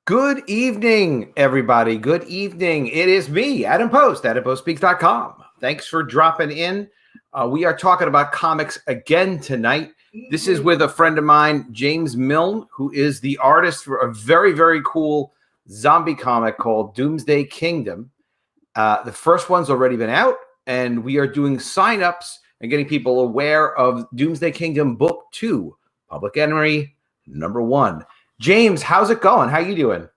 Good evening, everybody. Good evening. It is me, Adam Post, AdamPostSpeaks.com. Thanks for dropping in. We are talking about comics again tonight. This is with a friend of mine, James Milne, who is the artist for a very, very cool zombie comic called Doomsday Kingdom. The first one's already been out, and we are doing signups and getting people aware of Doomsday Kingdom Book 2, Public Enemy #1. James, how's it going? How you doing?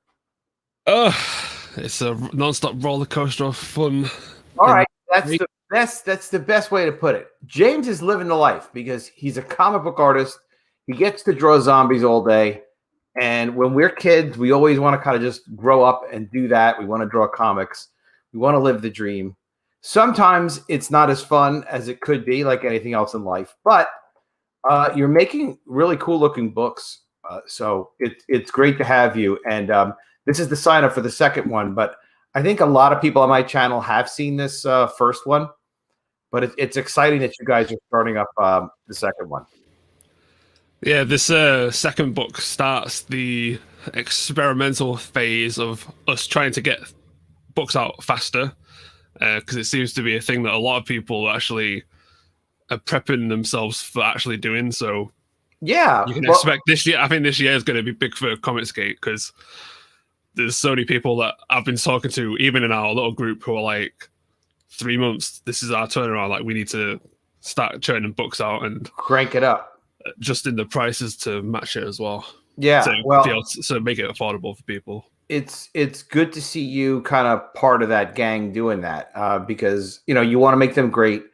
It's a non-stop roller coaster of fun. All right, that's the best way to put it. James is living the life because he's a comic book artist. He gets to draw zombies all day, and when we're kids, we always want to kind of just grow up and do that. We want to draw comics. We want to live the dream. Sometimes it's not as fun as it could be, like anything else in life, but you're making really cool looking books. So it's great to have you. And this is the sign up for the second one. But I think a lot of people on my channel have seen this first one. But it's exciting that you guys are starting up the second one. Yeah, this second book starts the experimental phase of us trying to get books out faster. Because it seems to be a thing that a lot of people actually are prepping themselves for actually doing. So yeah, you can expect this year. I think this year is going to be big for Comicsgate because there's so many people that I've been talking to, even in our little group, who are like, 3 months, this is our turnaround. Like, we need to start churning books out and crank it up, just in the prices to match it as well. Yeah, so make it affordable for people. It's good to see you kind of part of that gang doing that because you want to make them great.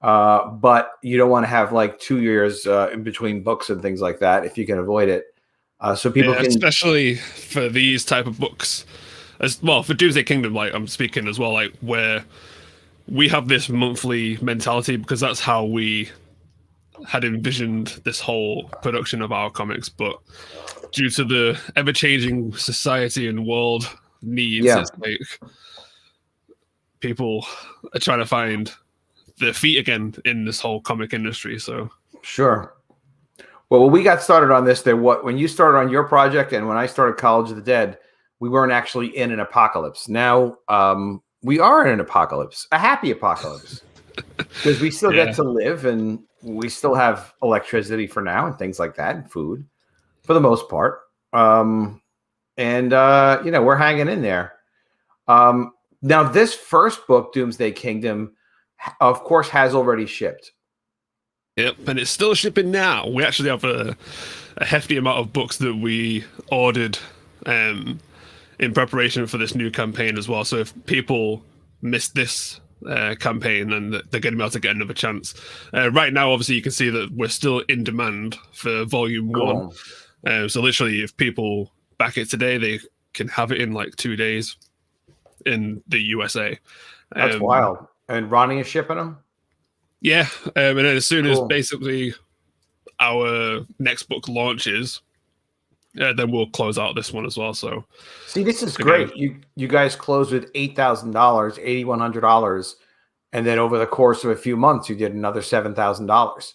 But you don't want to have like 2 years in between books and things like that if you can avoid it. So people can, especially for these type of books, as well for Doomsday Kingdom. Like I'm speaking as well, like where we have this monthly mentality because that's how we had envisioned this whole production of our comics. But due to the ever-changing society and world needs, it's like people are trying to find their feet again in this whole comic industry. So sure. Well, when we got started on this, when you started on your project and when I started College of the Dead, we weren't actually in an apocalypse. Now we are in an apocalypse, a happy apocalypse, because we still get to live and we still have electricity for now and things like that, and food for the most part. We're hanging in there. Now, this first book, Doomsday Kingdom, of course, has already shipped. Yep, and it's still shipping now. We actually have a hefty amount of books that we ordered in preparation for this new campaign as well. So if people miss this campaign, then they're going to be able to get another chance. Right now, obviously, you can see that we're still in demand for Volume 1. So literally, if people back it today, they can have it in like 2 days in the USA. That's wild. And Ronnie is shipping them? Yeah, and then as soon as basically our next book launches, then we'll close out this one as well. So, see, this is great. You guys closed with $8,000, $8,100, and then over the course of a few months, you did another $7,000.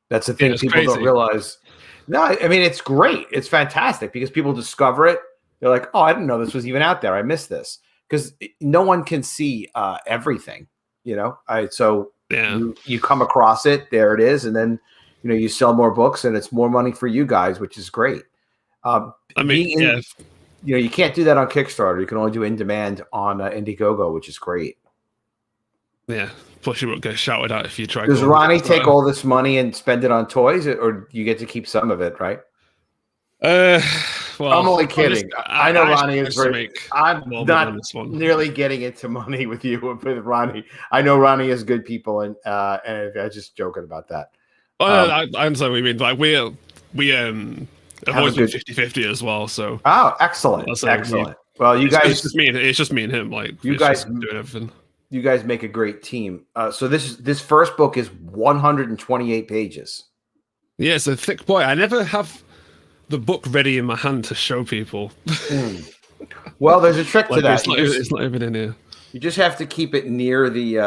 That's the thing people don't realize. No, I mean it's great. It's fantastic because people discover it. They're like, "Oh, I didn't know this was even out there. I missed this." Because no one can see everything, You come across it, there it is, and then you sell more books, and it's more money for you guys, which is great. You can't do that on Kickstarter. You can only do in demand on Indiegogo, which is great. Yeah, plus you won't get shouted at if you try. Does Ronnie take all this money and spend it on toys, or you get to keep some of it, right? Well, I'm only kidding. I know Ronnie is very. I'm not nearly getting into money with you with Ronnie. I know Ronnie is good people, and I'm just joking about that. Oh, I understand what you mean. Like we have always been 50-50 as well. So excellent, excellent. Well, you guys, it's just me and him. Like you guys doing everything. You guys make a great team. So this first book is 128 pages. Yeah, it's a thick boy. I never have the book ready in my hand to show people. Well, there's a trick to that. It's not even in here. You just have to keep it near the. You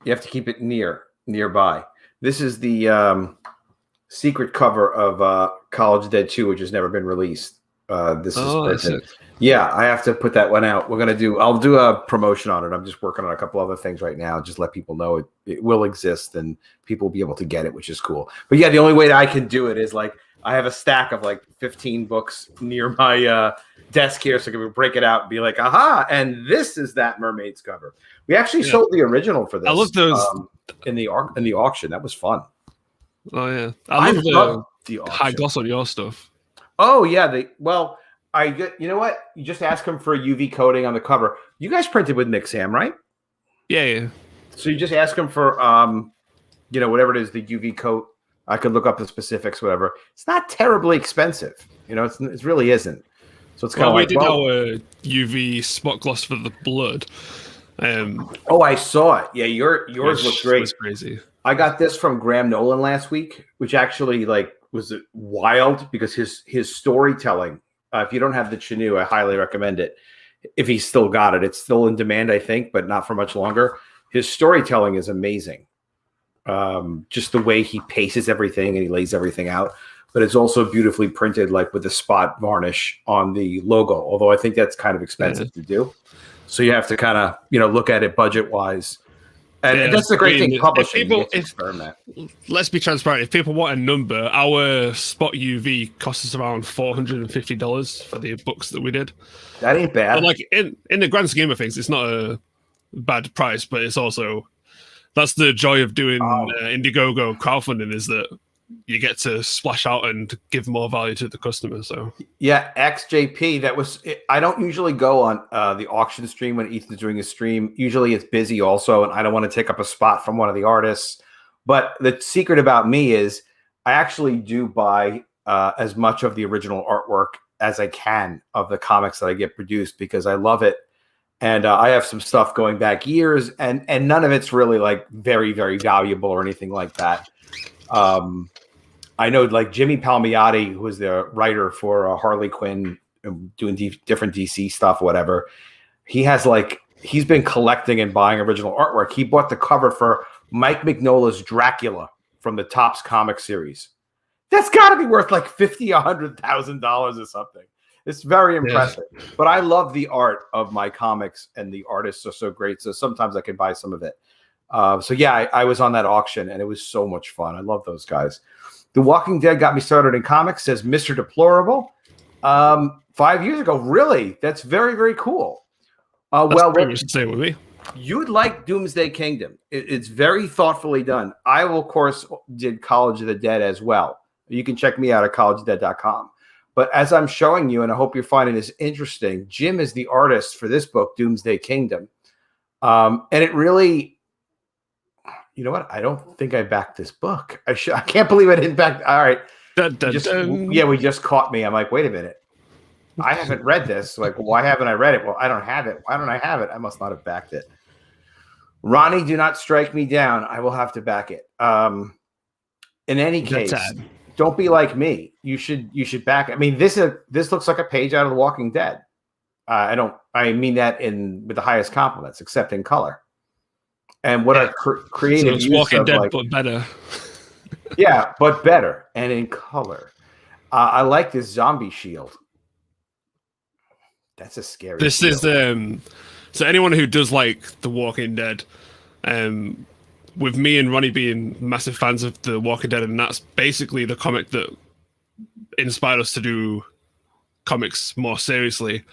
have to keep it nearby. This is the secret cover of College of the Dead 2, which has never been released. This is printed. Yeah, I have to put that one out. I'll do a promotion on it. I'm just working on a couple other things right now. Just let people know it will exist and people will be able to get it, which is cool. But yeah, the only way that I can do it is like I have a stack of like 15 books near my desk here, so I can break it out and be like, aha, and this is that Mermaids cover. We actually sold the original for this. I love those in the auction. That was fun. Oh yeah, I love the high gloss on your stuff. Oh yeah, you know what? You just ask them for a UV coating on the cover. You guys printed with Mixam, right? Yeah. So you just ask them for whatever it is, the UV coat. I could look up the specifics, whatever. It's not terribly expensive. It really isn't. So it's kind of we did our UV spot gloss for the blood. I saw it. Yeah, yours looked great. Was crazy. I got this from Graham Nolan last week, which actually was wild because his storytelling. If you don't have the Chinu, I highly recommend it. If he's still got it, it's still in demand, I think, but not for much longer. His storytelling is amazing. Just the way he paces everything and he lays everything out, but it's also beautifully printed, like with the spot varnish on the logo. Although I think that's kind of expensive to do, so you have to kind of look at it budget wise. And that's the great thing publishing. Let's be transparent. If people want a number, our spot UV costs us around $450 for the books that we did. That ain't bad. But in the grand scheme of things, it's not a bad price, but it's also that's the joy of doing Indiegogo crowdfunding, is that you get to splash out and give more value to the customer. So yeah, XJP. That was. I don't usually go on the auction stream when Ethan's doing a stream. Usually it's busy also, and I don't want to take up a spot from one of the artists. But the secret about me is I actually do buy as much of the original artwork as I can of the comics that I get produced because I love it. And I have some stuff going back years, and none of it's really like very, very valuable or anything like that. I know like Jimmy Palmiotti, who was the writer for Harley Quinn, doing different DC stuff, whatever. He's been collecting and buying original artwork. He bought the cover for Mike Mignola's Dracula from the Topps comic series. That's got to be worth like $50,000, $100,000 or something. It's very impressive. Yeah. But I love the art of my comics, and the artists are so great. So sometimes I can buy some of it. So yeah, I was on that auction, and it was so much fun. I love those guys. The Walking Dead got me started in comics, says Mr. Deplorable. 5 years ago. Really? That's very, very cool. What you should say with me. You'd like Doomsday Kingdom. It's very thoughtfully done. I, of course, did College of the Dead as well. You can check me out at collegeofdead.com. But as I'm showing you, and I hope you're finding this interesting, Jim is the artist for this book, Doomsday Kingdom. And it really... You know what? I don't think I backed this book. I can't believe I didn't back. All right. We just caught me. I'm like, wait a minute. I haven't read this. Like, why haven't I read it? Well, I don't have it. Why don't I have it? I must not have backed it. Ronnie, do not strike me down. I will have to back it. In any case, don't be like me. You should back it. I mean, this looks like a page out of The Walking Dead. I mean that with the highest compliments, except in color. And what are creative use Walking of, Dead, but better. Yeah, but better and in color. I like this zombie shield. That's a scary. This shield. Is so anyone who does like The Walking Dead, with me and Ronnie being massive fans of The Walking Dead, and that's basically the comic that inspired us to do comics more seriously.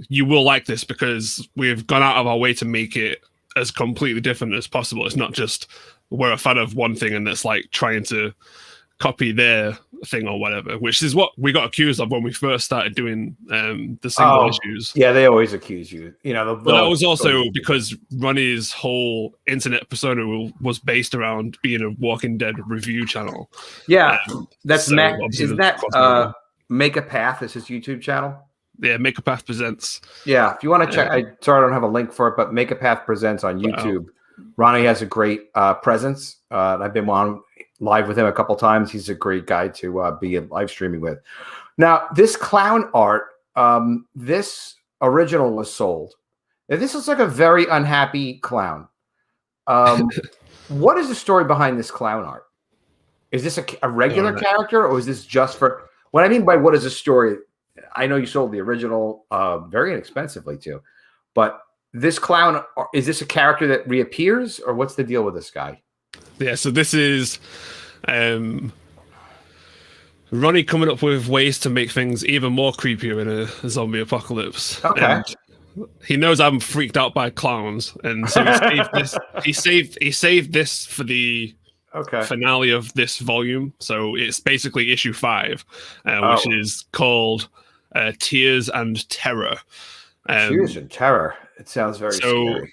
You will like this because we've gone out of our way to make it as completely different as possible. It's not just we're a fan of one thing and it's like trying to copy their thing or whatever, which is what we got accused of when we first started doing the single issues. Yeah, they always accuse you. But that was also because Ronnie's whole internet persona was based around being a Walking Dead review channel. Yeah, that's so Mac. Is that Make a Path? Is his YouTube channel? Yeah, Make a Path Presents. Yeah, if you want to check, I don't have a link for it, but Make a Path Presents on YouTube. Wow. Ronnie has a great presence. I've been on live with him a couple times. He's a great guy to be live streaming with. Now, this clown art, this original was sold. Now, this looks like a very unhappy clown. What is the story behind this clown art? Is this a regular character, or is this just for... What I mean by what is a story, I know you sold the original very inexpensively too, but this clown, is this a character that reappears, or what's the deal with this guy? Yeah, so this is Ronnie coming up with ways to make things even more creepier in a zombie apocalypse. Okay. And he knows I'm freaked out by clowns, and so he saved this. He saved this for the finale of this volume. So it's basically issue 5, which is called Tears and Terror. Tears and Terror. It sounds very scary.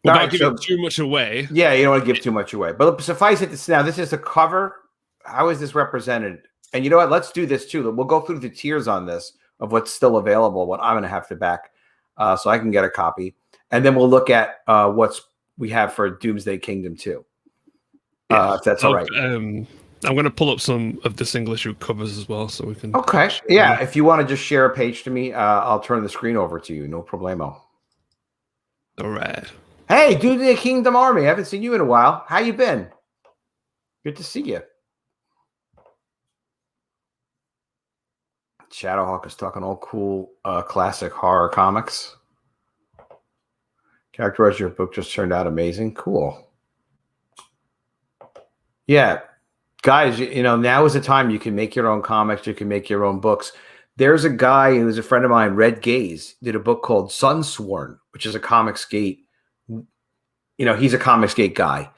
Without giving too much away. Yeah, you don't want to give too much away. But suffice it to now, this is the cover. How is this represented? And you know what? Let's do this too. We'll go through the tiers on this of what's still available, what I'm going to have to back so I can get a copy. And then we'll look at we have for Doomsday Kingdom 2. If that's all right. I'm going to pull up some of the single issue covers as well so we can... Okay. Yeah, if you want to just share a page to me, I'll turn the screen over to you. No problemo. All right. Hey, Doomsday Kingdom Army. I haven't seen you in a while. How you been? Good to see you. Shadowhawk is talking all cool classic horror comics. Characterize your book just turned out amazing. Cool. Yeah. Guys, now is the time you can make your own comics. You can make your own books. There's a guy who's a friend of mine, Red Gaze, did a book called SUNSWORN, which is a Comicsgate. He's a Comicsgate guy.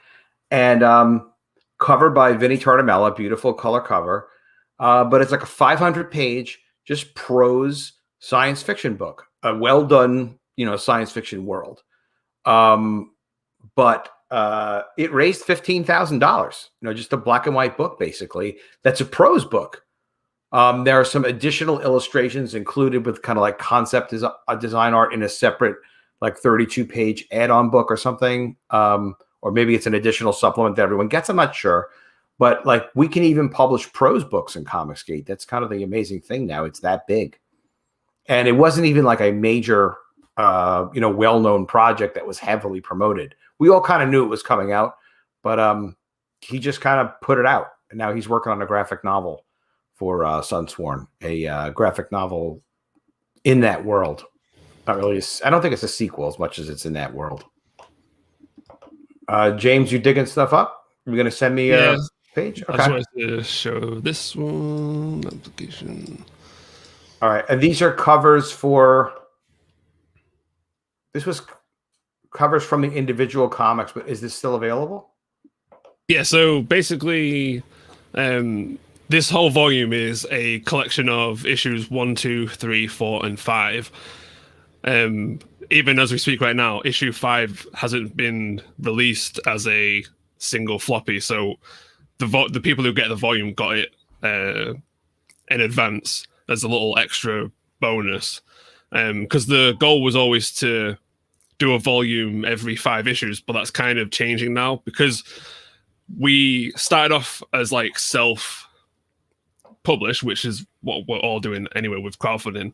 And covered by Vinnie Tartamella, beautiful color cover. But it's like a 500-page, just prose science fiction book. A well-done, science fiction world. But it raised $15,000. Just a black and white book, basically. That's a prose book. There are some additional illustrations included with kind of like concept design art in a separate, like 32-page add-on book or something. Or maybe it's an additional supplement that everyone gets. I'm not sure. But like we can even publish prose books in Comicsgate. That's kind of the amazing thing now. It's that big. And it wasn't even like a major, well-known project that was heavily promoted. We all kind of knew it was coming out, but he just kind of put it out. And now he's working on a graphic novel for SUNSWORN, a graphic novel in that world. Not really. I don't think it's a sequel as much as it's in that world. James, you digging stuff up? You're going to send me a page? Okay. I just wanted to show this one. Application. All right. And these are covers for... This was covers from the individual comics, but is this still available? Yeah, so basically... this whole volume is a collection of issues 1, 2, 3, 4, and 5. Even as we speak right now, issue 5 hasn't been released as a single floppy, so the people who get the volume got it in advance as a little extra bonus. Because the goal was always to do a volume every 5 issues, but that's kind of changing now because we started off as like self-published, which is what we're all doing anyway with crowdfunding.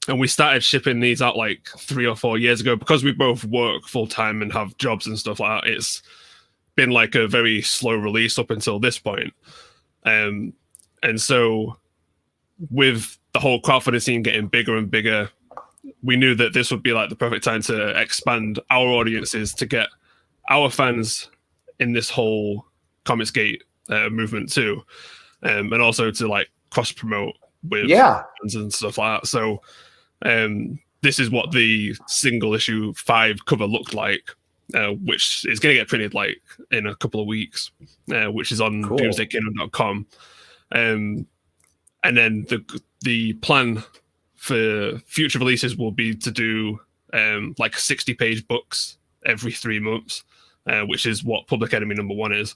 And we started shipping these out like 3 or 4 years ago because we both work full time and have jobs and stuff like that. It's been like a very slow release up until this point. And so with the whole crowdfunding scene getting bigger and bigger, we knew that this would be like the perfect time to expand our audiences to get our fans in this whole Comicsgate movement too. And also to like cross promote with fans and stuff like that. So this is what the single issue 5 cover looked like, which is going to get printed like in a couple of weeks, which is on doomsdaykingdom.com. And then the plan for future releases will be to do like 60-page books every 3 months, which is what Public Enemy #1 is.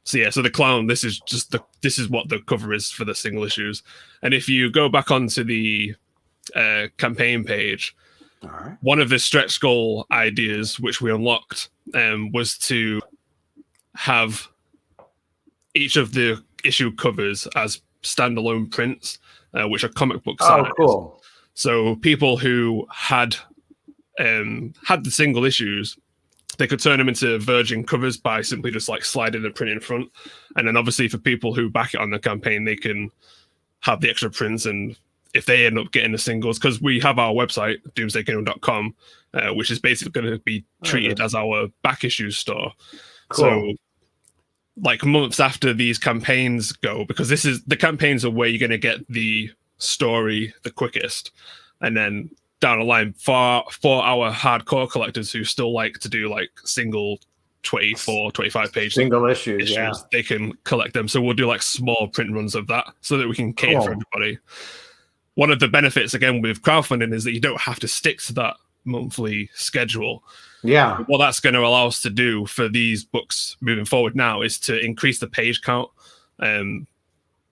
So the clown, this is what the cover is for the single issues. And if you go back onto the campaign page, one of the stretch goal ideas which we unlocked was to have each of the issue covers as standalone prints, which are comic book size. Oh, cool. So people who had the single issues they could turn them into virgin covers by simply just like sliding the print in front. And then obviously for people who back it on the campaign, they can have the extra prints. And if they end up getting the singles, because we have our website, doomsdaykingdom.com, which is basically going to be treated as our back issues store. Cool. So like months after these campaigns go, because the campaigns are where you're going to get the story the quickest. And then down the line, for our hardcore collectors who still like to do like single 24, 25 page single issues, they can collect them. So we'll do like small print runs of that so that we can cater for everybody. One of the benefits again with crowdfunding is that you don't have to stick to that monthly schedule. Yeah. What that's going to allow us to do for these books moving forward now is to increase the page count.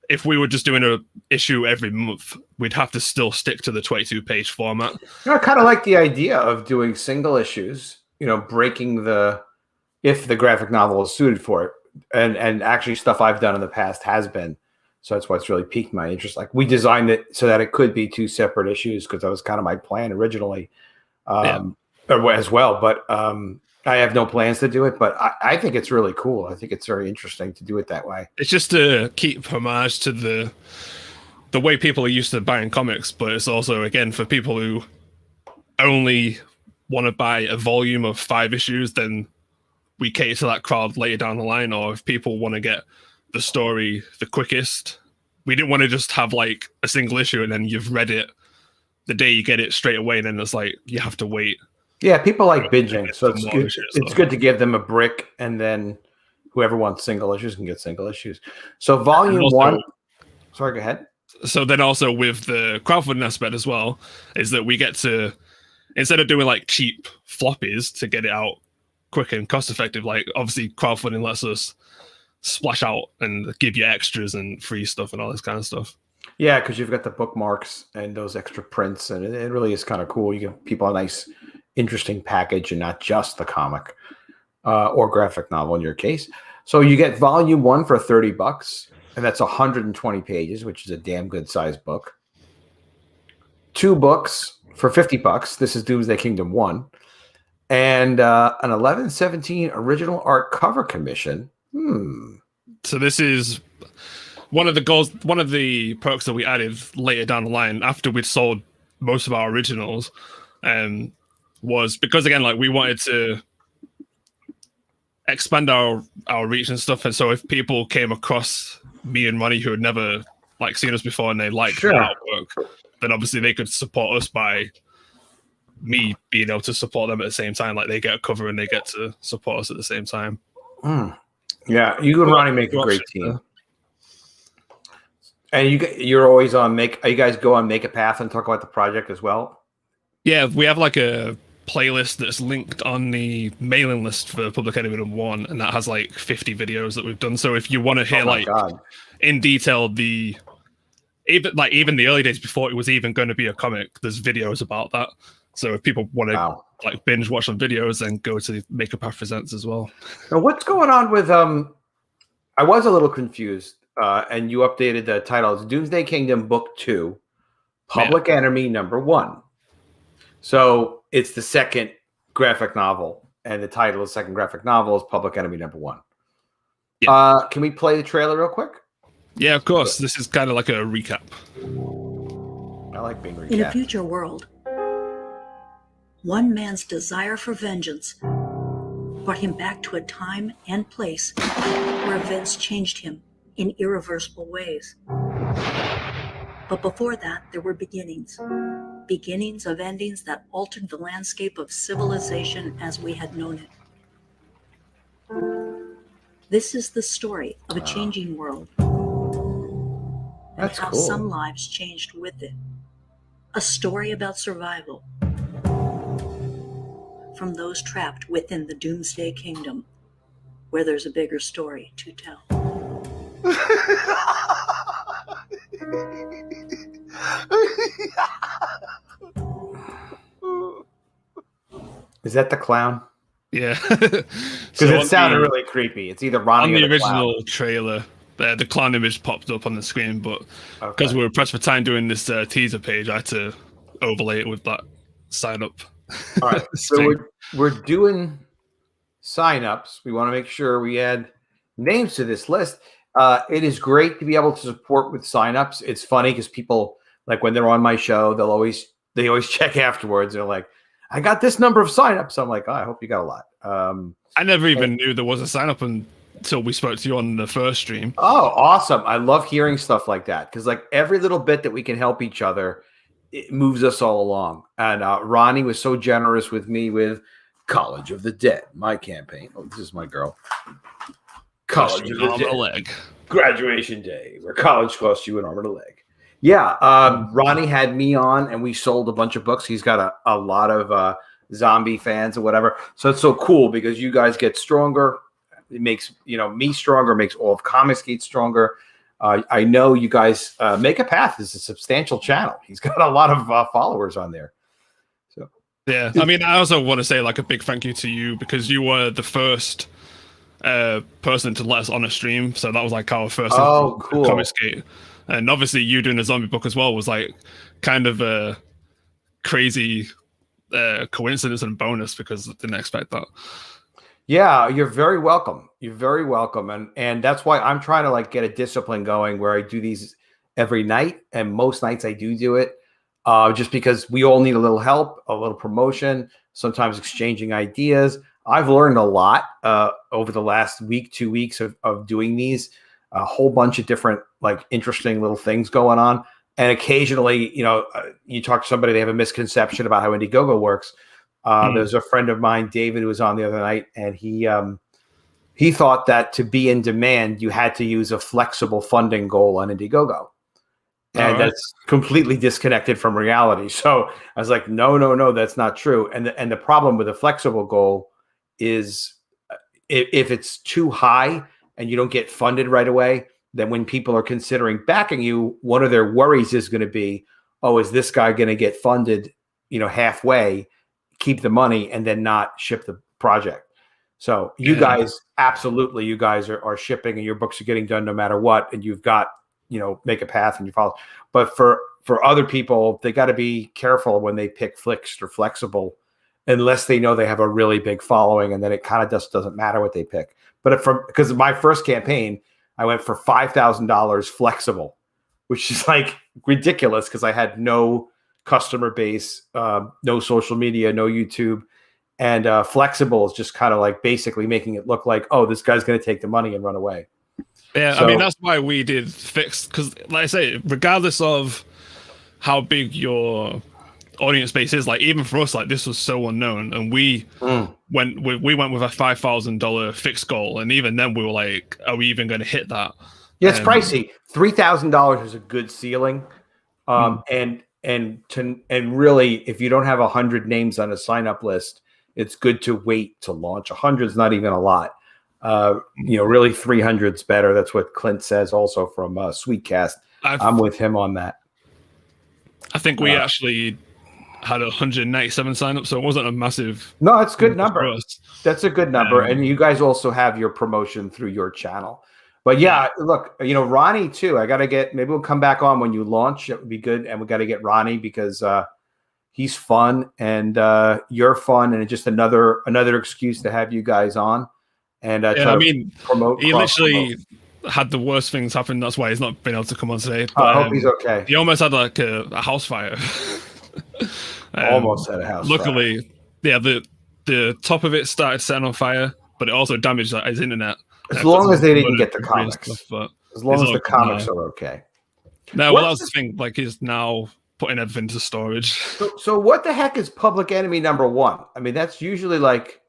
If we were just doing an issue every month, we'd have to still stick to the 22-page format. I kind of like the idea of doing single issues, breaking if the graphic novel is suited for it. And actually stuff I've done in the past has been. So that's why it's really piqued my interest. Like we designed it so that it could be 2 separate issues because that was kind of my plan originally as well. But I have no plans to do it, but I think it's really cool. I think it's very interesting to do it that way. It's just to keep homage to the way people are used to buying comics, but it's also, again, for people who only want to buy a volume of 5 issues, then we cater to that crowd later down the line. Or if people want to get the story the quickest, we didn't want to just have like a single issue and then you've read it the day you get it straight away, and then it's like you have to wait. Yeah, people like binging, so it's good. It's good to give them a brick, and then whoever wants single issues can get single issues. So volume also, 1. Sorry, go ahead. So then also with the crowdfunding aspect as well, is that we get to, instead of doing like cheap floppies to get it out quick and cost effective, like obviously crowdfunding lets us splash out and give you extras and free stuff and all this kind of stuff. Yeah, because you've got the bookmarks and those extra prints, and it really is kind of cool. You give people a nice, interesting package and not just the comic or graphic novel in your case. So you get volume 1 for $30, and that's 120 pages, which is a damn good sized book. 2 books for $50. This is Doomsday Kingdom 1, and an 11/17 original art cover commission. So this is one of the goals, one of the perks that we added later down the line after we'd sold most of our originals, was because again, like we wanted to expand our reach and stuff. And so if people came across me and Ronnie who had never like seen us before and they liked our artwork, then obviously they could support us by me being able to support them at the same time. Like they get a cover and they get to support us at the same time. Yeah, you and Ronnie make a great team. And you're always on you guys go on Make a Path and talk about the project as well? Yeah, we have like a playlist that's linked on the mailing list for Public Enemy #1, and that has like 50 videos that we've done. So if you want to hear in detail even the early days before it was even going to be a comic, there's videos about that. So if people want to like binge watch some videos, then go to Make a Path Presents as well. Now, what's going on with I was a little confused, and you updated the title. It's Doomsday Kingdom Book 2, Public Enemy #1. So it's the second graphic novel, and the title of the second graphic novel is Public Enemy #1. Yeah. Can we play the trailer real quick? Yeah, of course. This is kind of like a recap. I like being recapped. In a future world, one man's desire for vengeance brought him back to a time and place where events changed him in irreversible ways. But before that, there were beginnings of endings that altered the landscape of civilization as we had known it. This is the story of a changing world, and how some lives changed with it. A story about survival from those trapped within the Doomsday Kingdom, where there's a bigger story to tell. Is that the clown? Yeah. Because it sounded really creepy. It's either Ronnie or the original clown. trailer. The clown image popped up on the screen, but because we were pressed for time doing this teaser page, I had to overlay it with that sign up. All right. So we're doing signups. We want to make sure we add names to this list. It is great to be able to support with signups. It's funny because people, like, when they're on my show, they always check afterwards. They're like, I got this number of signups. I'm like, oh, I hope you got a lot. I never even knew there was a sign up until we spoke to you on the first stream. Oh, awesome. I love hearing stuff like that because, like, every little bit that we can help each other, it moves us all along. And Ronnie was so generous with me with College of the Dead, my campaign. Oh, this is my girl. College of the Dead. Leg. Graduation day, where college costs you an arm and a leg. Yeah, Ronnie had me on, and we sold a bunch of books. He's got a lot of zombie fans or whatever. So it's so cool because you guys get stronger. It makes me stronger, makes all of Comicsgate stronger. I know you guys Make a Path is a substantial channel. He's got a lot of followers on there. So yeah, I mean, I also want to say like a big thank you to you because you were the first person to let us on a stream. So that was like our first cool Comicsgate. And obviously you doing a zombie book as well was like kind of a crazy coincidence and bonus because I didn't expect that. Yeah, you're very welcome. You're very welcome. And that's why I'm trying to like get a discipline going where I do these every night. And most nights I do it just because we all need a little help, a little promotion, sometimes exchanging ideas. I've learned a lot over the last week, 2 weeks of doing these, a whole bunch of different like interesting little things going on. And occasionally, you talk to somebody, they have a misconception about how Indiegogo works. There's a friend of mine, David, who was on the other night, and he thought that to be in demand, you had to use a flexible funding goal on Indiegogo. And that's completely disconnected from reality. So I was like, no, that's not true. And the problem with a flexible goal is if it's too high and you don't get funded right away, then when people are considering backing you, one of their worries is going to be, oh, is this guy going to get funded, halfway, keep the money, and then not ship the project? So you guys, absolutely, you guys are shipping and your books are getting done no matter what. And you've got, Make a Path and you follow. But for other people, they got to be careful when they pick Flixed or Flexible, unless they know they have a really big following, and then it kind of just doesn't matter what they pick. But because of my first campaign, I went for $5,000 Flexible, which is like ridiculous because I had no customer base, no social media, no YouTube. And Flexible is just kind of like basically making it look like, oh, this guy's going to take the money and run away. Yeah, so, I mean, that's why we did Fixed, because like I say, regardless of how big your audience base is, like even for us, like this was so unknown, and we went with a $5,000 fixed goal, and even then we were like, are we even going to hit that? Yeah, it's pricey. $3,000 is a good ceiling, and really, if you don't have 100 names on a sign up list, it's good to wait to launch. 100 is not even a lot. Really 300's better. That's what Clint says also from Sweetcast. I'm with him on that. I think we actually had 197 signups, so it wasn't a massive. No, it's a good number. That's a good number. And you guys also have your promotion through your channel. But yeah, look, Ronnie too. Maybe we'll come back on when you launch. It would be good. And we got to get Ronnie because he's fun and you're fun, and it's just another excuse to have you guys on. And promote. He literally had the worst things happen. That's why he's not been able to come on today. But, I hope he's okay. He almost had like a house fire. Almost had a house fire. Luckily, the top of it started setting on fire, but it also damaged his internet. As long as they didn't get the comics. Stuff, as long as the comics are okay. No, well, that was the thing. Like, he's now putting everything to storage. So what the heck is Public Enemy #1? I mean, that's usually like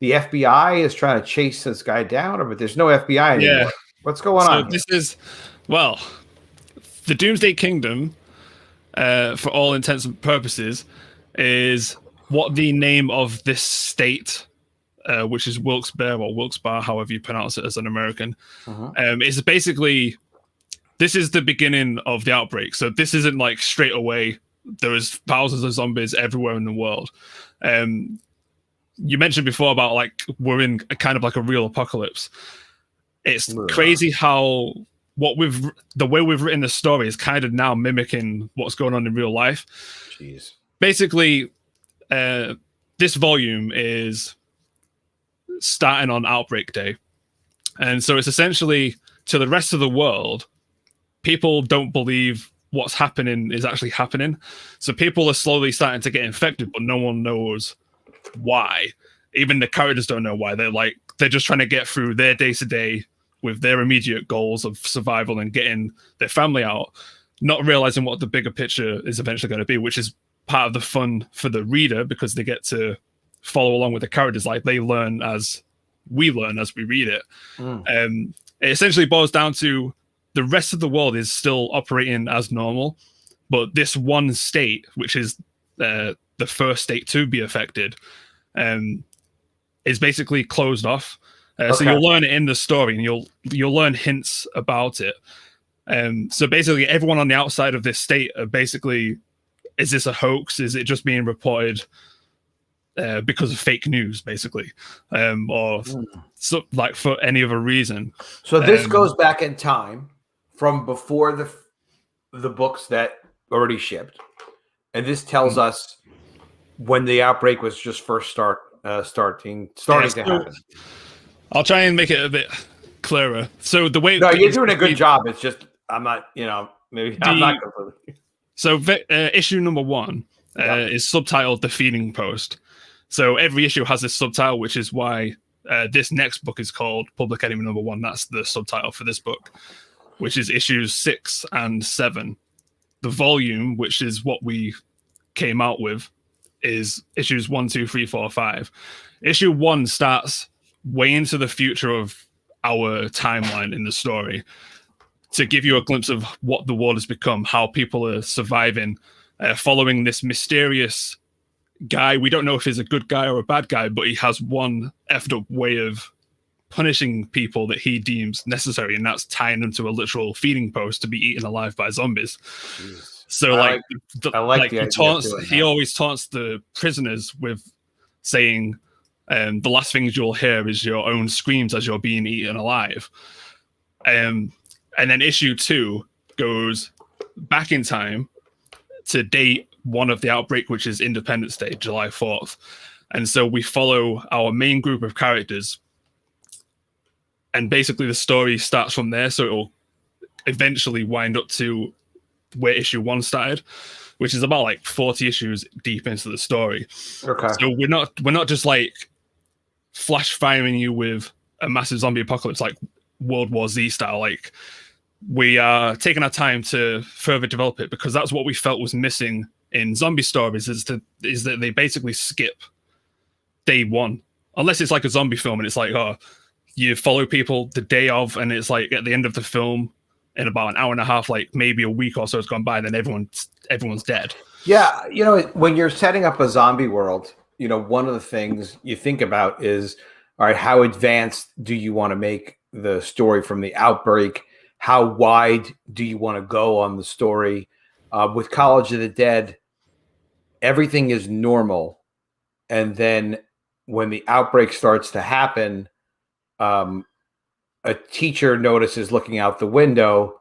the FBI is trying to chase this guy down, but there's no FBI anymore. Yeah. What's going on? This is, the Doomsday Kingdom, for all intents and purposes, is what the name of this state, which is Wilkes-Barre or Wilkes-Barre, however you pronounce it as an American, is basically, this is the beginning of the outbreak. So this isn't like straight away. There is thousands of zombies everywhere in the world. You mentioned before about like we're in a kind of like a real apocalypse. It's crazy how the way we've written the story is kind of now mimicking what's going on in real life. Jeez. Basically, this volume is starting on Outbreak Day. And so it's essentially, to the rest of the world, people don't believe what's happening is actually happening. So people are slowly starting to get infected, but no one knows why. Even the characters don't know why. They're just trying to get through their day-to-day with their immediate goals of survival and getting their family out, not realizing what the bigger picture is eventually going to be, which is part of the fun for the reader, because they get to follow along with the characters. Like, they learn as we learn as we read it. It essentially boils down to the rest of the world is still operating as normal, but this one state, which is the first state to be affected, is basically closed off. So you'll learn it in the story, and you'll learn hints about it. So basically, everyone on the outside of this state are basically, is this a hoax? Is it just being reported because of fake news, basically, or so, like, for any other reason? So this goes back in time from before the books that already shipped, and this tells us when the outbreak was just first starting to happen. I'll try and make it a bit clearer. So the way you're doing a good job. It's just I'm not, maybe I'm not completely. So issue number 1 is subtitled "The Feeding Post." So every issue has this subtitle, which is why this next book is called Public Enemy number 1. That's the subtitle for this book, which is issues 6 and 7. The volume, which is what we came out with, is issues 1, 2, 3, 4, 5. Issue 1 starts way into the future of our timeline in the story to give you a glimpse of what the world has become, how people are surviving, following this mysterious guy. We don't know if he's a good guy or a bad guy, but he has one effed up way of punishing people that he deems necessary, and that's tying them to a literal feeding post to be eaten alive by zombies. Jeez. So he always taunts the prisoners with saying, the last things you'll hear is your own screams as you're being eaten alive. And then issue 2 goes back in time to date 1 of the outbreak, which is Independence Day, July 4th. And so we follow our main group of characters, and basically the story starts from there. So it'll eventually wind up to where issue 1 started, which is about like 40 issues deep into the story. Okay. So we're not just like flash firing you with a massive zombie apocalypse like World War Z style. Like, we are taking our time to further develop it, because that's what we felt was missing in zombie stories, is that they basically skip day 1, unless it's like a zombie film and it's like, you follow people the day of, and it's like at the end of the film, in about an hour and a half, like maybe a week or so has gone by, and then everyone's dead. Yeah, when you're setting up a zombie world, one of the things you think about is, all right, how advanced do you want to make the story from the outbreak? How wide do you want to go on the story? With College of the Dead, everything is normal, and then when the outbreak starts to happen, a teacher notices looking out the window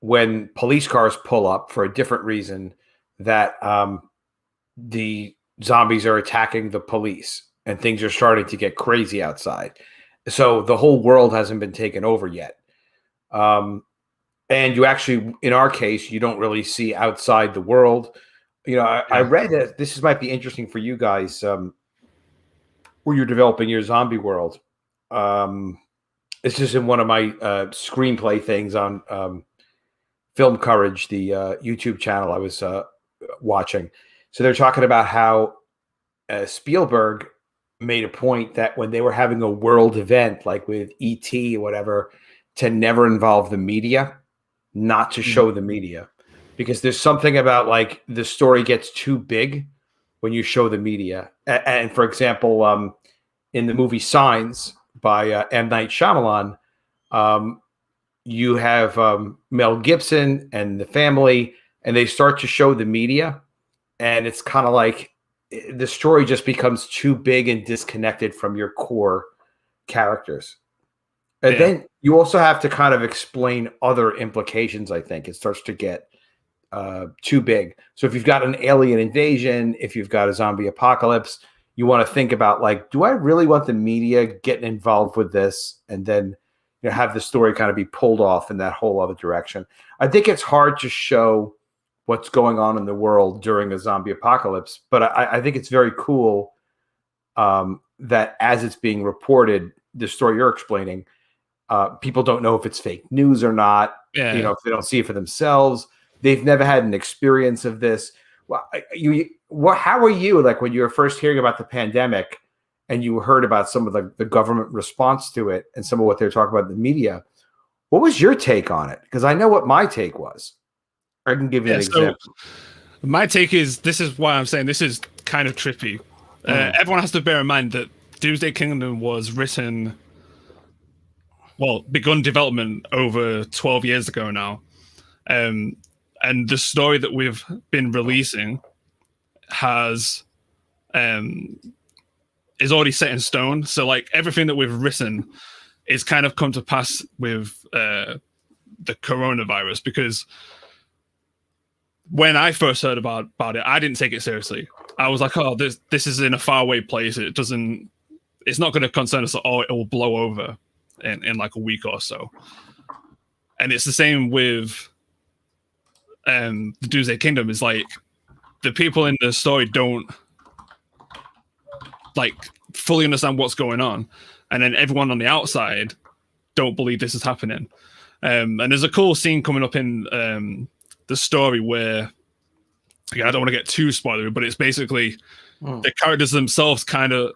when police cars pull up for a different reason that the zombies are attacking the police, and things are starting to get crazy outside. So the whole world hasn't been taken over yet. And you actually, in our case, you don't really see outside the world. I read that this might be interesting for you guys where you're developing your zombie world. It's just in one of my screenplay things on Film Courage, the YouTube channel I was watching. So they're talking about how Spielberg made a point that when they were having a world event, like with E.T. or whatever, to never involve the media, not to show the media, because there's something about like the story gets too big when you show the media. And for example, in the movie Signs by M. Night Shyamalan, you have Mel Gibson and the family, and they start to show the media, and it's kind of like the story just becomes too big and disconnected from your core characters. And then you also have to kind of explain other implications. I think it starts to get too big. So if you've got an alien invasion, if you've got a zombie apocalypse, you want to think about, like, do I really want the media getting involved with this, and then have the story kind of be pulled off in that whole other direction? I think it's hard to show what's going on in the world during a zombie apocalypse, but I think it's very cool that as it's being reported, the story you're explaining, people don't know if it's fake news or not. Yeah. If they don't see it for themselves, they've never had an experience of this. Well, how were you, like, when you were first hearing about the pandemic and you heard about some of the government response to it and some of what they're talking about in the media? What was your take on it? Because I know what my take was. I can give you an example. My take is, this is why I'm saying this is kind of trippy. Everyone has to bear in mind that Doomsday Kingdom was begun development over 12 years ago now. And the story that we've been releasing is already set in stone. So, like, everything that we've written is kind of come to pass with the coronavirus, because when I first heard about it, I didn't take it seriously. I was like, oh, this is in a faraway place. It's not going to concern us at all. It will blow over in like a week or so. And it's the same with the Doomsday Kingdom. Is like, the people in the story don't like fully understand what's going on, and then everyone on the outside don't believe this is happening. And there's a cool scene coming up in the story where, again, I don't want to get too spoilery, but it's basically the characters themselves kind of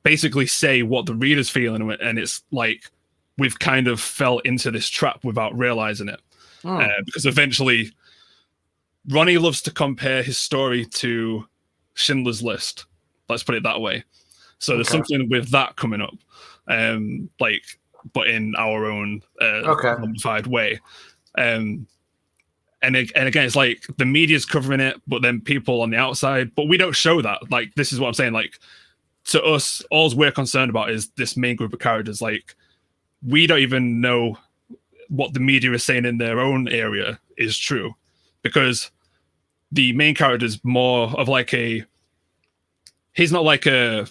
basically say what the reader's feeling, and it's like we've kind of fell into this trap without realizing it. Because eventually Ronnie loves to compare his story to Schindler's List. Let's put it that way. So there's something with that coming up, but in our own modified way. And again, it's like the media's covering it, but then people on the outside, but we don't show that. Like, this is what I'm saying. Like, to us, all we're concerned about is this main group of characters. Like, we don't even know what the media is saying in their own area is true, because the main character is more of like he's not like a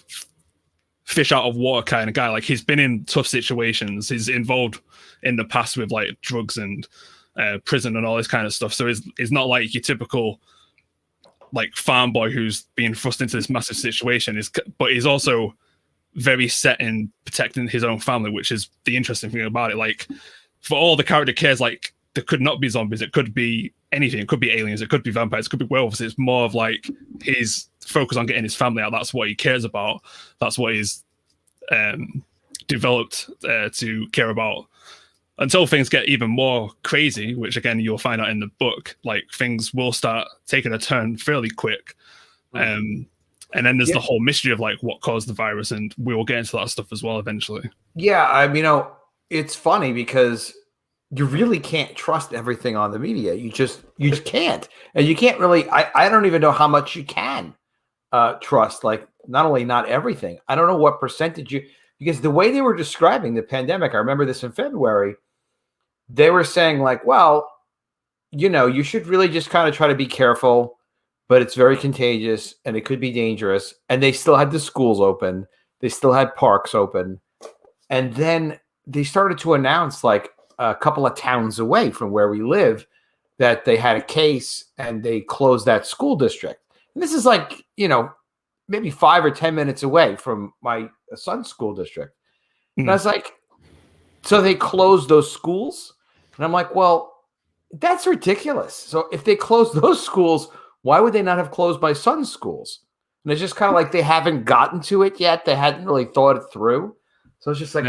fish out of water kind of guy. Like, he's been in tough situations. He's involved in the past with like drugs and prison and all this kind of stuff. So it's not like your typical like farm boy who's being thrust into this massive situation. But he's also very set in protecting his own family, which is the interesting thing about it. Like, for all the character cares, like, there could not be zombies. It could be anything. It could be aliens. It could be vampires. It could be werewolves. It's more of like his focus on getting his family out. That's what he cares about. That's what he's developed to care about. Until things get even more crazy, which again you'll find out in the book, like, things will start taking a turn fairly quick. And then there's the whole mystery of like what caused the virus, and we will get into that stuff as well eventually. Yeah, it's funny because you really can't trust everything on the media. You just can't. And you can't really, I don't even know how much you can trust, like, not everything. I don't know what percentage because the way they were describing the pandemic, I remember this in February, they were saying like, well, you should really just kind of try to be careful, but it's very contagious and it could be dangerous. And they still had the schools open. They still had parks open. And then they started to announce, like, a couple of towns away from where we live, that they had a case and they closed that school district. And this is like, maybe 5 or 10 minutes away from my son's school district. And I was like, so they closed those schools? And I'm like, well, that's ridiculous. So if they closed those schools, why would they not have closed my son's schools? And it's just kind of like they haven't gotten to it yet. They hadn't really thought it through. So it's just like,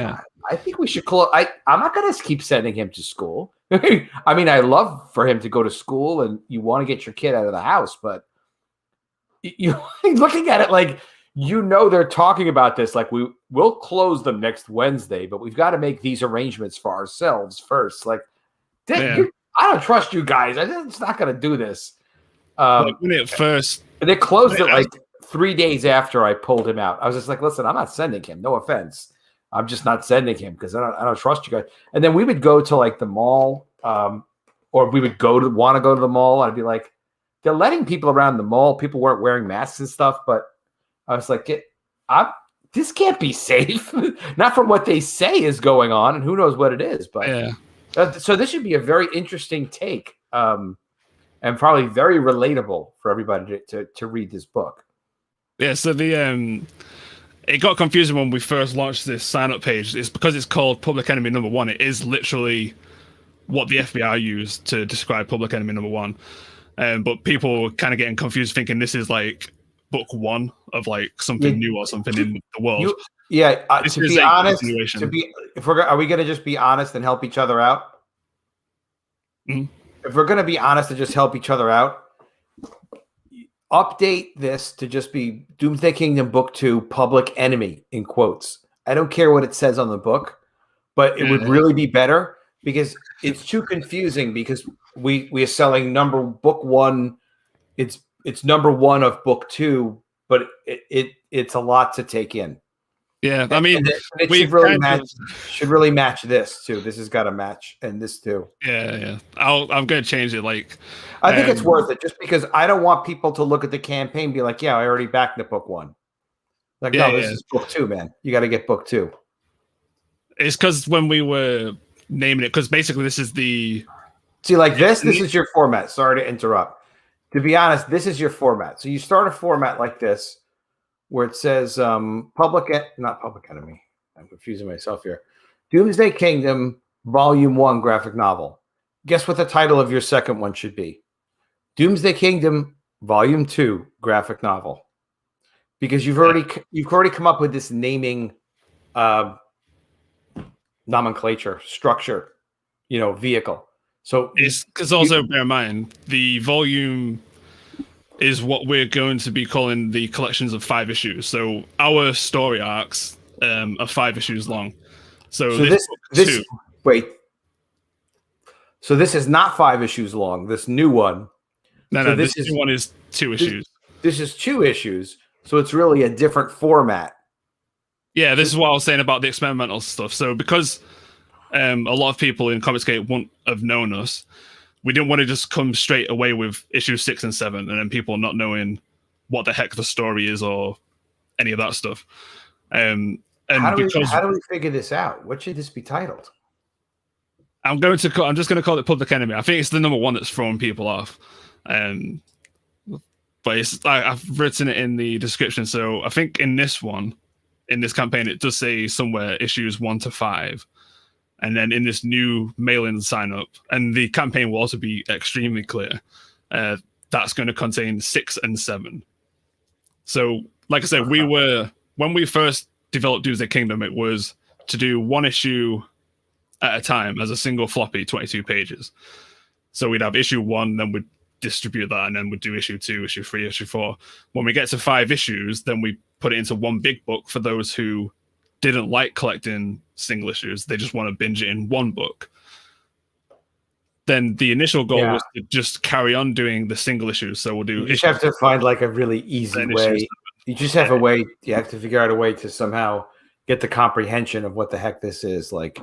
I think we should close. I'm not going to keep sending him to school. I mean, I love for him to go to school, and you want to get your kid out of the house, but you're looking at it like, they're talking about this like we'll close them next Wednesday, but we've got to make these arrangements for ourselves first. Like, I don't trust you guys. It's not going to do this. Like, when it first, they closed it like 3 days after I pulled him out. I was just like, listen, I'm not sending him. No offense. I'm just not sending him because I don't trust you guys. And then we would go to like the mall, or we would want to go to the mall. I'd be like, they're letting people around the mall. People weren't wearing masks and stuff, but I was like, This can't be safe. Not from what they say is going on, and who knows what it is. But yeah. So this should be a very interesting take, and probably very relatable for everybody to read this book. Yeah. So it got confusing when we first launched this sign-up page. It's because it's called Public Enemy Number 1. It is literally what the FBI used to describe Public Enemy Number 1. But people were kind of getting confused, thinking this is like book 1 of like something new or something in the world. To be honest, are we going to just be honest and help each other out? Mm-hmm. If we're going to be honest and just help each other out, update this to just be Doomsday Kingdom Book 2, Public Enemy, in quotes. I don't care what it says on the book, but it would really be better because it's too confusing because we are selling book 1. It's number 1 of book 2, but it's a lot to take in. Yeah, I mean, it should really match this too. This has got to match, and this too. Yeah. I'm going to change it. Like, I think it's worth it, just because I don't want people to look at the campaign and be like, "Yeah, I already backed the book 1." Like, no, this is book 2, man. You got to get book 2. It's because when we were naming it, because basically this is the this is your format. Sorry to interrupt. To be honest, this is your format. So you start a format like this, where it says not Public Enemy. I'm confusing myself here. Doomsday Kingdom, Volume 1 graphic novel. Guess what the title of your second one should be? Doomsday Kingdom, Volume 2 graphic novel. Because you've already come up with this naming nomenclature, structure, vehicle. So it's because also bear in mind the volume is what we're going to be calling the collections of 5 issues. So our story arcs are 5 issues long. So this wait. So this is not 5 issues long. This new one. No, this new one is 2 issues. This is 2 issues. So it's really a different format. Yeah, this is what I was saying about the experimental stuff. So because a lot of people in Comicsgate wouldn't have known us, we didn't want to just come straight away with issues 6 and 7 and then people not knowing what the heck the story is or any of that stuff. And how do we figure this out? What should this be titled? I'm just going to call it Public Enemy. I think it's the number 1 that's throwing people off. But I've written it in the description. So I think in this campaign, it does say somewhere issues 1 to 5. And then in this new mail-in sign-up, and the campaign will also be extremely clear, that's going to contain 6 and 7. So, like I said, when we first developed Doomsday Kingdom, it was to do 1 issue at a time as a single floppy, 22 pages. So we'd have issue 1, then we'd distribute that, and then we'd do issue 2, issue 3, issue 4. When we get to 5 issues, then we put it into 1 big book for those who didn't like collecting single issues. They just want to binge it in 1 book. Then the initial goal was to just carry on doing the single issues. So we'll do. You just have to find like a really easy way. You just have a way. You have to figure out a way to somehow get the comprehension of what the heck this is. Like,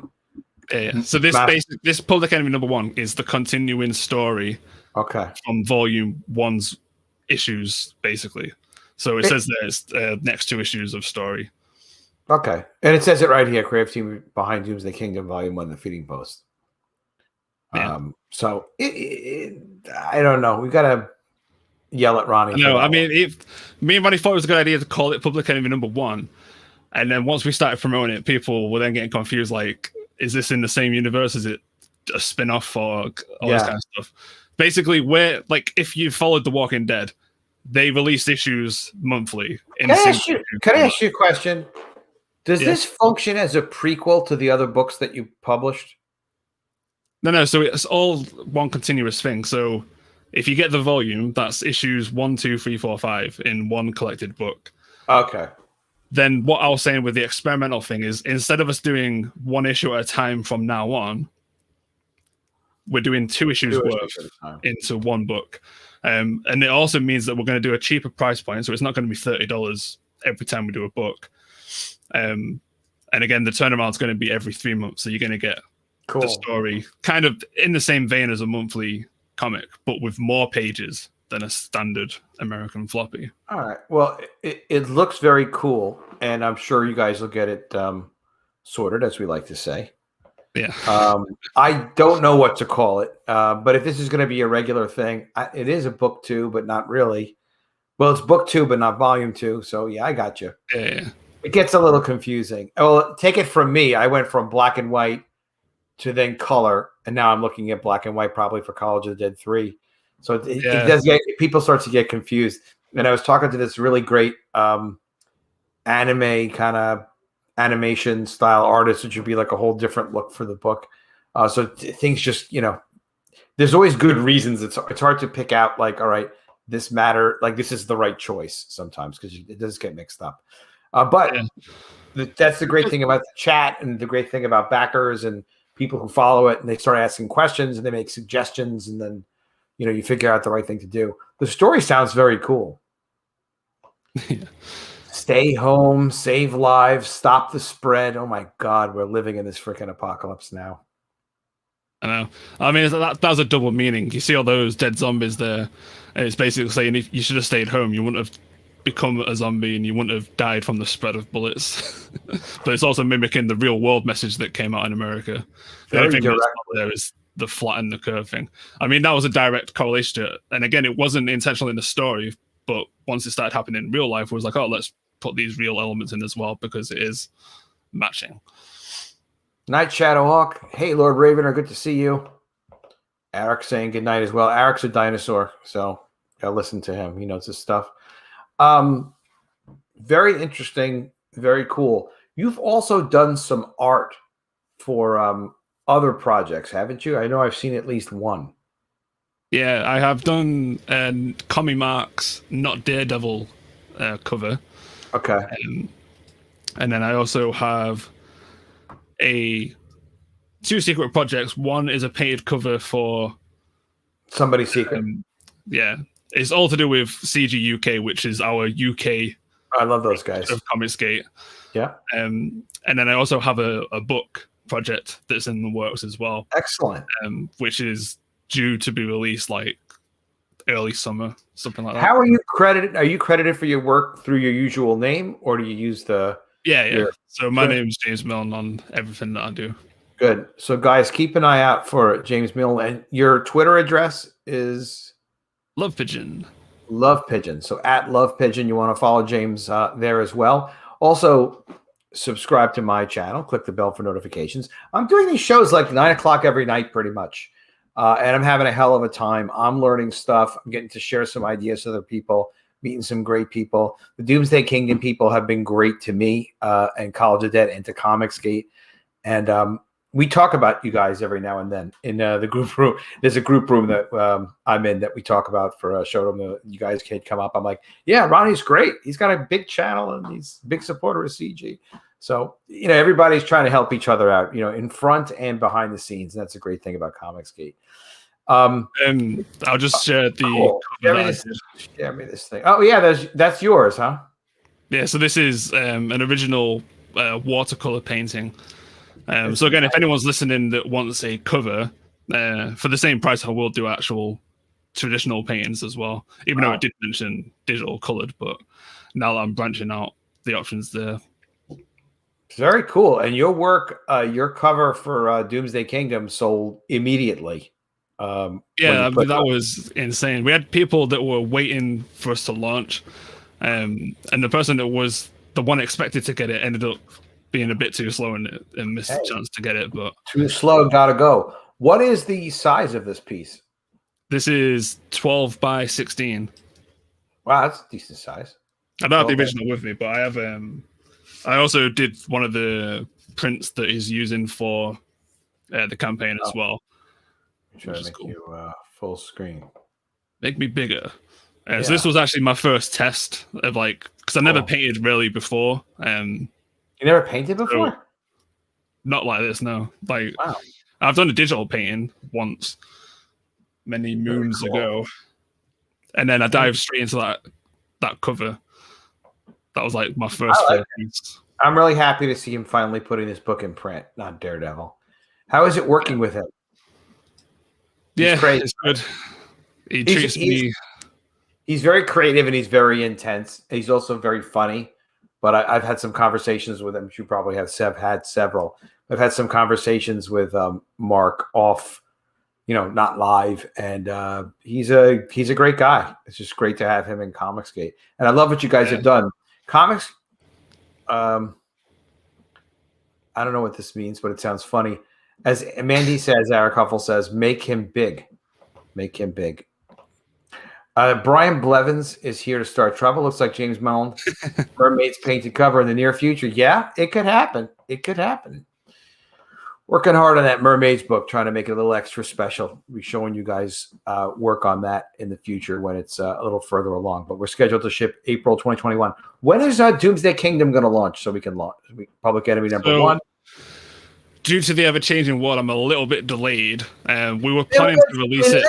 so this Public Enemy number 1 is the continuing story. Okay. From Volume 1's issues, basically. So it says there's next 2 issues of story. Okay. And it says it right here, creative team behind Doomsday Kingdom, Volume 1, The Feeding Post. Yeah. So I don't know. We've got to yell at Ronnie. No, I mean, me and Ronnie thought it was a good idea to call it Public Enemy number 1. And then once we started promoting it, people were then getting confused, like, is this in the same universe? Is it a spin-off or all this kind of stuff? Basically, if you followed The Walking Dead, they released issues monthly. Can I ask you a question? Does this function as a prequel to the other books that you published? No. So it's all one continuous thing. So if you get the volume, that's issues 1, 2, 3, 4, 5 in 1 collected book. Okay. Then what I was saying with the experimental thing is, instead of us doing 1 issue at a time from now on, we're doing 2 issues worth into 1 book. And it also means that we're going to do a cheaper price point. So it's not going to be $30 every time we do a book. And again, the turnaround is going to be every 3 months. So you're going to get the story kind of in the same vein as a monthly comic, but with more pages than a standard American floppy. All right. Well, it looks very cool. and I'm sure you guys will get it sorted, as we like to say. Yeah. I don't know what to call it, but if this is going to be a regular thing, it is a book 2, but not really. Well, it's book 2, but not volume 2. So yeah, I got you. Yeah. It gets a little confusing. Well, take it from me. I went from black and white to then color, and now I'm looking at black and white probably for College of the Dead 3. So it does get, people start to get confused. And I was talking to this really great anime kind of animation style artist, which would be like a whole different look for the book. So things just, there's always good reasons. It's hard to pick out like, all right, this matter, like this is the right choice sometimes because it does get mixed up. But that's the great thing about the chat and the great thing about backers and people who follow it, and they start asking questions and they make suggestions, and then you figure out the right thing to do. The story sounds very cool. Stay home, save lives, stop the spread. Oh my God, we're living in this freaking apocalypse now. I know. I mean, that was a double meaning. You see all those dead zombies there, and it's basically saying if you should have stayed home, you wouldn't have become a zombie and you wouldn't have died from the spread of bullets. But it's also mimicking the real world message that came out in America. The only thing that's not there is the flatten the curve thing. I mean, that was a direct correlation to it. And again, it wasn't intentional in the story, but once it started happening in real life, it was like, oh, let's put these real elements in as well because it is matching. Night Shadowhawk. Hey, Lord Ravener, good to see you. Eric saying good night as well. Eric's a dinosaur, so gotta listen to him. He knows his stuff. Very interesting, very cool. You've also done some art for other projects, haven't you? I know I've seen at least one. Yeah, I have done Comic Mark's Not Daredevil cover. Okay. And then I also have two secret projects. One is a painted cover for Somebody's Secret. Yeah, it's all to do with CG UK, which is our UK. I love those guys. Of Comicsgate. Yeah. And then I also have a book project that's in the works as well. Excellent. Which is due to be released like early summer, something like that. How are you credited? Are you credited for your work through your usual name, or do you use the? Yeah. So my name's James Milne on everything that I do. Good. So guys, keep an eye out for James Milne, and your Twitter address is Love Pigeon. Love Pigeon. So at Love Pigeon, you want to follow James there as well. Also, subscribe to my channel. Click the bell for notifications. I'm doing these shows like 9 o'clock every night, pretty much. And I'm having a hell of a time. I'm learning stuff. I'm getting to share some ideas with other people, meeting some great people. The Doomsday Kingdom people have been great to me and College of Dead and to Comicsgate. And we talk about you guys every now and then in the group room. There's a group room that I'm in that we talk about for a show. You guys can come up. I'm like, yeah, Ronnie's great. He's got a big channel and he's a big supporter of CG. So, everybody's trying to help each other out, in front and behind the scenes. And that's a great thing about Comicsgate. And I'll just share the cool. Share me this thing. Oh yeah, that's yours, huh? Yeah, so this is an original watercolor painting. So again, if anyone's listening that wants a cover, for the same price, I will do actual traditional paintings as well. Even though it did mention digital colored, but now that I'm branching out, the options there. Very cool. And your work, your cover for Doomsday Kingdom sold immediately. Yeah, that was insane. We had people that were waiting for us to launch, and the person that was the one expected to get it ended up being a bit too slow and missed the chance to get it. But too slow, gotta go. What is the size of this piece? This is 12 by 16. Wow, that's a decent size. I don't have the original with me, but I have. I also did one of the prints that he's using for the campaign as well. I'm trying to make you full screen. Make me bigger. So this was actually my first test of because I never painted really before. You never painted before? So, not like this, no. Wow. I've done a digital painting once, many moons ago, and then I dived straight into that cover. That was my first piece. I'm really happy to see him finally putting this book in print, not Daredevil. How is it working with him? Yeah, it's good. He treats me. He's very creative and he's very intense. He's also very funny. but I've had some conversations with him. You probably have had several. I've had some conversations with Mark off, not live, and he's a great guy. It's just great to have him in Comicsgate, and I love what you guys have done. Comics. I don't know what this means, but it sounds funny. As Mandy says, Eric Huffle says, make him big. Make him big. Brian Blevins is here to start trouble. Looks like James Milne, Mermaids painted cover in the near future. Yeah, it could happen. It could happen. Working hard on that Mermaids book, trying to make it a little extra special. We'll be showing you guys work on that in the future when it's a little further along. But we're scheduled to ship April 2021. When is Doomsday Kingdom going to launch so we can launch Public Enemy #1? Due to the ever-changing world, I'm a little bit delayed. We were planning to release it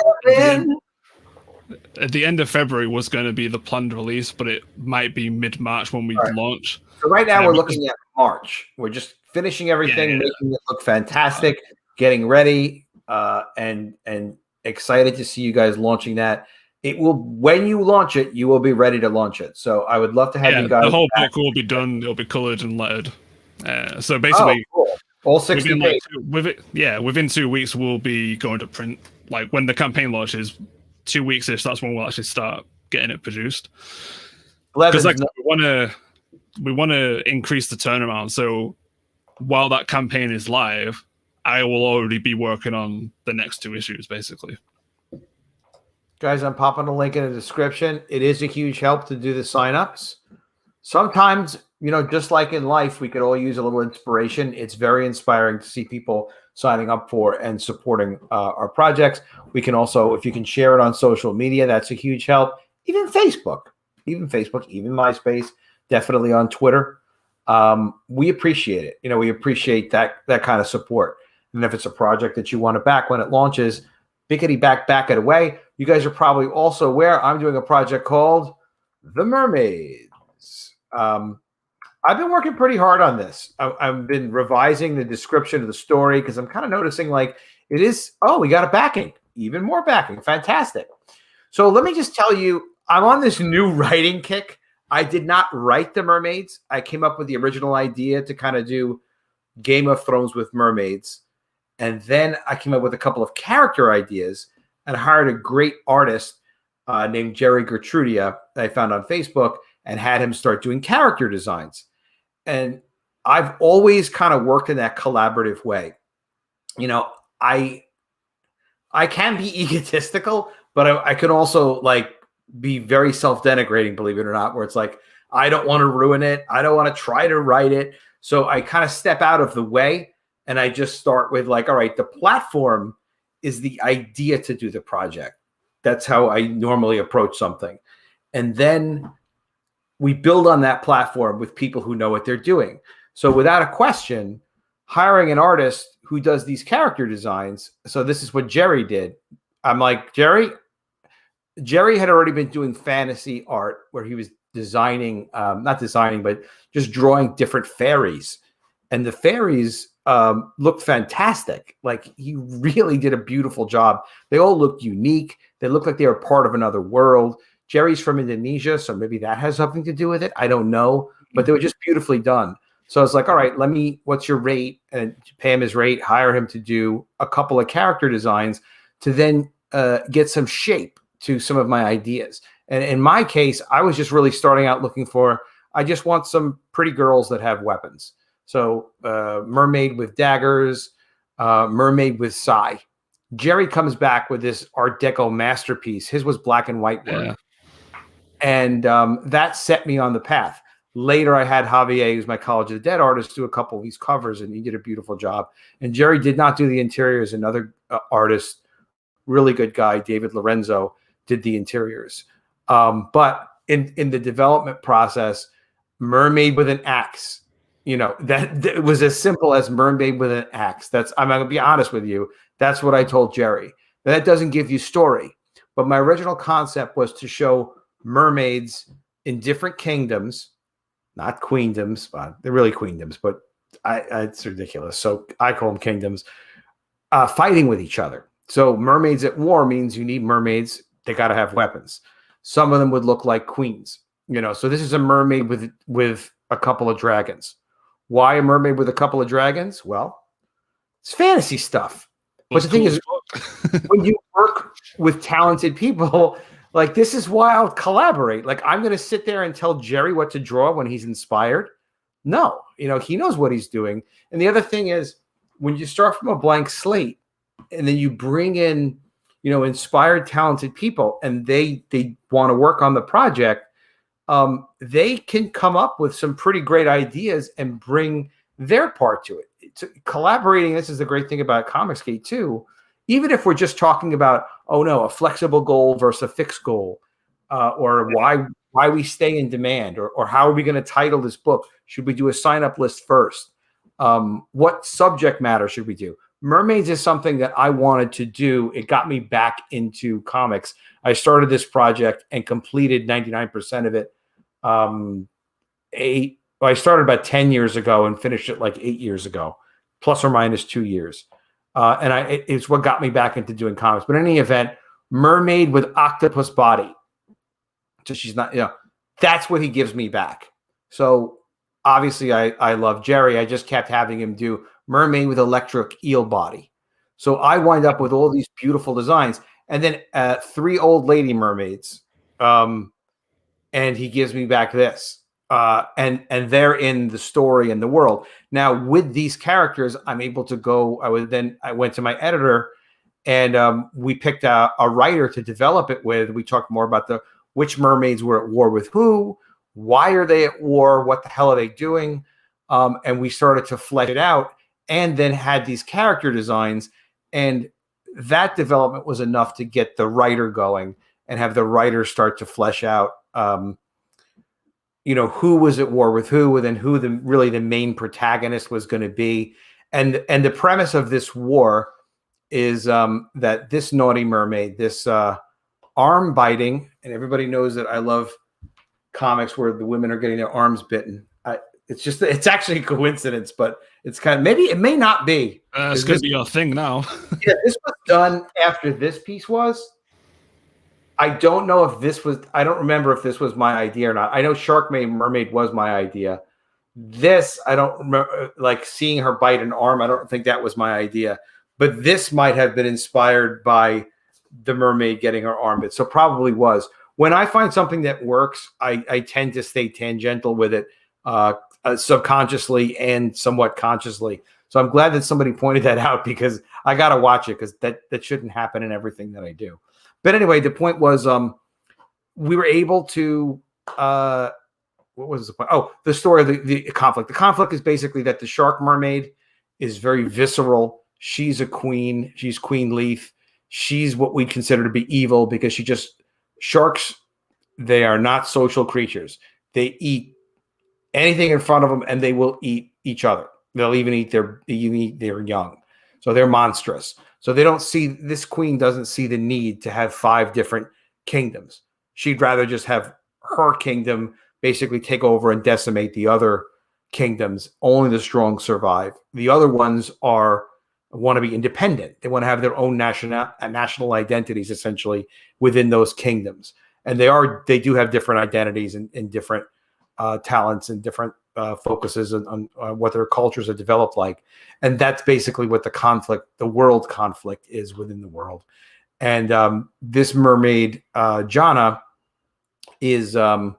at the end of February was going to be the planned release, but it might be mid-March when we launch. So right now we're looking at March. We're just finishing everything, making it look fantastic, getting ready, and excited to see you guys launching that. It will, when you launch it, you will be ready to launch it. So I would love to have you guys. The whole book will be done. It'll be colored and lettered. So basically, cool. All 60 days. Within 2 weeks, we'll be going to print. Like when the campaign launches, 2 weeks-ish, that's when we'll actually start getting it produced. Because we want to increase the turnaround. So while that campaign is live, I will already be working on the next 2 issues, basically. Guys, I'm popping a link in the description. It is a huge help to do the signups. Sometimes, just like in life, we could all use a little inspiration. It's very inspiring to see people signing up for and supporting our projects. We can also, if you can share it on social media, that's a huge help. Even Facebook, even MySpace, definitely on Twitter. We appreciate it. We appreciate that kind of support. And if it's a project that you want to back when it launches, bickety back it away. You guys are probably also aware I'm doing a project called The Mermaids. I've been working pretty hard on this. I've been revising the description of the story because I'm kind of noticing it is, we got a backing, even more backing. Fantastic. So let me just tell you, I'm on this new writing kick. I did not write The Mermaids. I came up with the original idea to kind of do Game of Thrones with mermaids. And then I came up with a couple of character ideas and hired a great artist named Jerry Gertrudia that I found on Facebook and had him start doing character designs. And I've always kind of worked in that collaborative way. I can be egotistical, but I could also be very self-denigrating, believe it or not, where it's I don't want to ruin it. I don't want to try to write it. So I kind of step out of the way and I just start with all right, the platform is the idea to do the project. That's how I normally approach something. And then we build on that platform with people who know what they're doing. So without a question, hiring an artist who does these character designs. So this is what Jerry did. I'm like, Jerry had already been doing fantasy art where he was designing, not designing, but just drawing different fairies. And the fairies looked fantastic. He really did a beautiful job. They all looked unique. They looked like they were part of another world. Jerry's from Indonesia, so maybe that has something to do with it. I don't know, but they were just beautifully done. So I was like, all right, what's your rate? And pay him his rate, hire him to do a couple of character designs to then get some shape to some of my ideas. And in my case, I was just really starting out looking I just want some pretty girls that have weapons. So mermaid with daggers, mermaid with sai. Jerry comes back with this Art Deco masterpiece. His was black and white work. Yeah. And that set me on the path. Later, I had Javier, who's my College of the Dead artist, do a couple of these covers, and he did a beautiful job. And Jerry did not do the interiors. Another artist, really good guy, David Lorenzo, did the interiors. But in the development process, mermaid with an axe, that was as simple as mermaid with an axe. I'm going to be honest with you. That's what I told Jerry. That doesn't give you story. But my original concept was to show mermaids in different kingdoms, not queendoms. They're really queendoms, but it's ridiculous. So I call them kingdoms, fighting with each other. So mermaids at war means you need mermaids. They got to have weapons. Some of them would look like queens, So this is a mermaid with a couple of dragons. Why a mermaid with a couple of dragons? Well, it's fantasy stuff. But the thing is, when you work with talented people, like, this is why I'll collaborate. Like, I'm going to sit there and tell Jerry what to draw when he's inspired. No, he knows what he's doing. And the other thing is, when you start from a blank slate and then you bring in, inspired, talented people, and they want to work on the project, they can come up with some pretty great ideas and bring their part to it. Collaborating, this is the great thing about Comicsgate too. Even if we're just talking about, a flexible goal versus a fixed goal, or why we stay in demand, or how are we going to title this book? Should we do a sign-up list first? What subject matter should we do? Mermaids is something that I wanted to do. It got me back into comics. I started this project and completed 99% of it. I started about 10 years ago and finished it like 8 years ago, plus or minus 2 years. It's what got me back into doing comics. But in any event, mermaid with octopus body. So she's not, that's what he gives me back. So obviously I love Jerry. I just kept having him do mermaid with electric eel body. So I wind up with all these beautiful designs. And then 3 old lady mermaids. And he gives me back this. And they're in the story and the world. Now, with these characters, I'm able to go. I went to my editor, and we picked a writer to develop it with. We talked more about which mermaids were at war with who, why are they at war, what the hell are they doing, and we started to flesh it out, and then had these character designs, and that development was enough to get the writer going and have the writer start to flesh out. Who was at war with who, and then who the main protagonist was going to be. And the premise of this war is that this naughty mermaid, this arm biting, and everybody knows that I love comics where the women are getting their arms bitten. It's actually a coincidence, but it's it may not be. It's going to be your thing now. Yeah, this was done after this piece was. I don't know if I don't remember if this was my idea or not. I know Mermaid was my idea. This, I don't remember, like seeing her bite an arm. I don't think that was my idea. But this might have been inspired by the mermaid getting her arm bit. So probably was. When I find something that works, I tend to stay tangential with it subconsciously and somewhat consciously. So I'm glad that somebody pointed that out, because I got to watch it, because that shouldn't happen in everything that I do. But anyway, the point was we were able to what was the point? Oh, the story of the conflict. The conflict is basically that the shark mermaid is very visceral. She's a queen. She's Queen Leaf. She's what we consider to be evil, because sharks, they are not social creatures. They eat anything in front of them, and they will eat each other. They'll even eat their young. So they're monstrous. So this queen doesn't see the need to have 5 different kingdoms. She'd rather just have her kingdom basically take over and decimate the other kingdoms. Only the strong survive. The other ones want to be independent. They want to have their own national identities, essentially, within those kingdoms. And they do have different identities and different talents and different focuses on what their cultures are developed like. And that's basically what the world conflict is within the world. And this mermaid, Jana, is a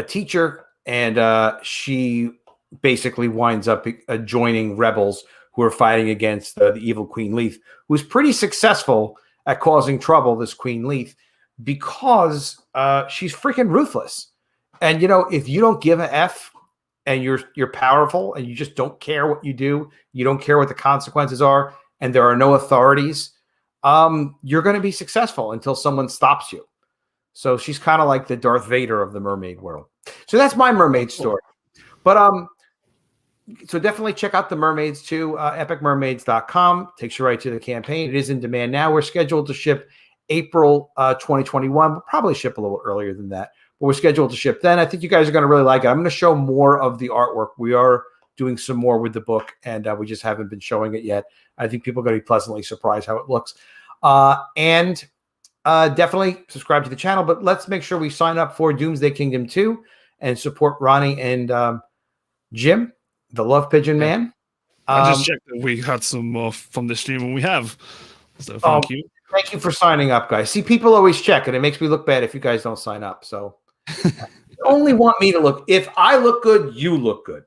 teacher, and she basically winds up joining rebels who are fighting against the evil Queen Leaf, who's pretty successful at causing trouble, this Queen Leaf, because she's freaking ruthless. And, if you don't give a F, and you're powerful, and you just don't care what you do, you don't care what the consequences are, and there are no authorities, you're going to be successful until someone stops you. So she's kind of like the Darth Vader of the mermaid world. So that's my mermaid story. But so definitely check out the mermaids too. epicmermaids.com takes you right to the campaign. It is in demand now. We're scheduled to ship April 2021. We'll probably ship a little earlier than that. We're scheduled to ship then. I think you guys are going to really like it. I'm going to show more of the artwork. We are doing some more with the book, and we just haven't been showing it yet. I think people are going to be pleasantly surprised how it looks. And definitely subscribe to the channel, but let's make sure we sign up for Doomsday Kingdom 2 and support Ronnie and Jim, the Love Pigeon Man. I just checked that we had some more from the stream, and we have. So thank you. Thank you for signing up, guys. See, people always check, and it makes me look bad if you guys don't sign up. So you only want me to look. If I look good, you look good.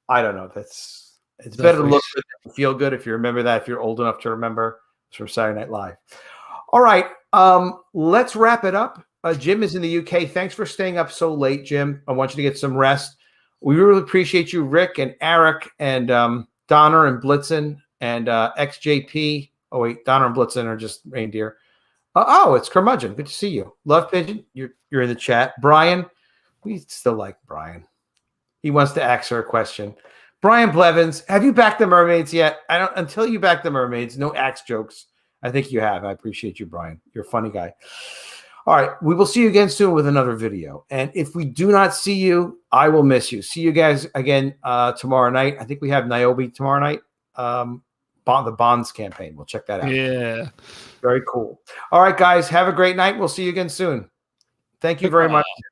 I don't know. It's definitely better to look good than feel good, if you remember that, if you're old enough to remember. It's from Saturday Night Live. All right. Let's wrap it up. Jim is in the UK. Thanks for staying up so late, Jim. I want you to get some rest. We really appreciate you, Rick and Eric and Donner and Blitzen and XJP. Oh, wait, Donner and Blitzen are just reindeer. It's Curmudgeon. Good to see you. Love Pigeon, you're in the chat. Brian, we still like Brian. He wants to ask her a question. Brian Blevins, have you backed the mermaids yet? I don't. Until you back the mermaids, no axe jokes. I think you have. I appreciate you, Brian. You're a funny guy. All right, we will see you again soon with another video. And if we do not see you, I will miss you. See you guys again tomorrow night. I think we have Niobe tomorrow night. The Bonds campaign. We'll check that out. Yeah. Very cool. All right, guys. Have a great night. We'll see you again soon. Thank you very much.